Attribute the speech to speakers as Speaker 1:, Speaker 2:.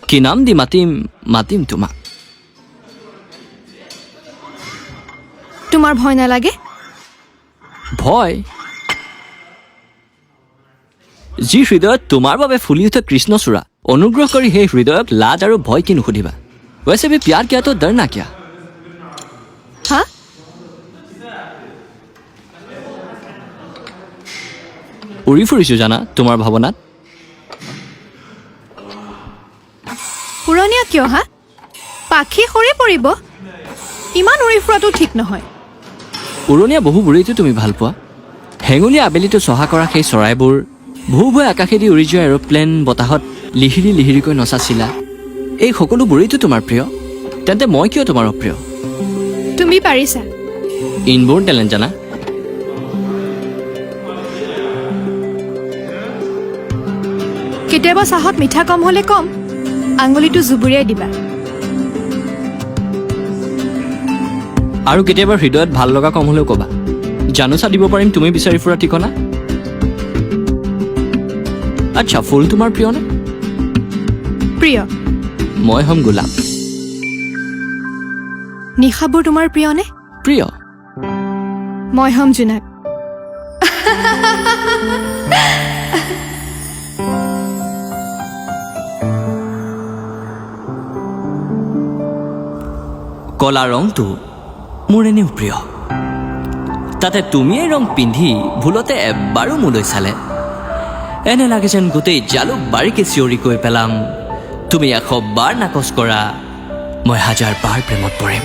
Speaker 1: কি নাম দি মাতিম মাতিম তোমাক
Speaker 2: তোমাৰ ভয় নালাগে
Speaker 1: ভয় যি হৃদয়ত তোমাৰ বাবে ফুলি উঠে কৃষ্ণচূড়া অনুগ্ৰহ কৰি সেই হৃদয়ক লাজ আৰু ভয় কি নুসুধিবা वैसे भी प्यार किया तो डरना क्या
Speaker 2: হা
Speaker 1: উৰি ফুৰিছো জানা তোমাৰ ভাৱনাত
Speaker 2: পুৰণীয়া কিয় হা পাখি সৰি পৰিব ইমান উৰি ফুৰাটো ঠিক নহয়
Speaker 1: উৰণীয়া বহু বুঢ়ীটো তুমি ভাল পোৱা হেঙুলীয়া আবেলিটো চহা কৰা সেই চৰাইবোৰ ভূ ভূ আকাশেদি উৰি যোৱা এৰোপ্লেন বতাহত লিহিৰি লিহিৰিকৈ নচাচিলা এই সকলো বুঢ়ীটো তোমাৰ প্ৰিয় তেন্তে মই কিয় তোমাৰ অপ্ৰিয়
Speaker 2: তুমি পাৰিছা
Speaker 1: ইনবৰ্ন টেলেণ্ট জানা
Speaker 2: কেতিয়াবা চাহত মিঠা কম হ'লে কম আঙুলিটো জুবুৰিয়াই দিবা
Speaker 1: আৰু কেতিয়াবা হৃদয়ত ভাল লগা কম হ'লেও ক'বা জানোচা দিব পাৰিম তুমি বিচাৰি ফুৰা ঠিকনা আচ্ছা ফুল তোমাৰ প্ৰিয়নে
Speaker 2: প্ৰিয়
Speaker 1: মই হ'ম গোলাপ
Speaker 2: নিশাবোৰ তোমাৰ প্ৰিয়নে
Speaker 1: প্ৰিয়
Speaker 2: মই হ'ম জোনাক
Speaker 1: কলা ৰংটো মোৰ এনেও প্ৰিয় তাতে তুমি এই ৰং পিন্ধি ভুলতে এবাৰো মোলৈ চালে এনে লাগে যেন গোটেই জালুক বাৰীকে চিঞৰি কৈ পেলাম তুমি 100 বাৰ নাকচ কৰা মই 1000 বাৰ প্ৰেমত পৰিম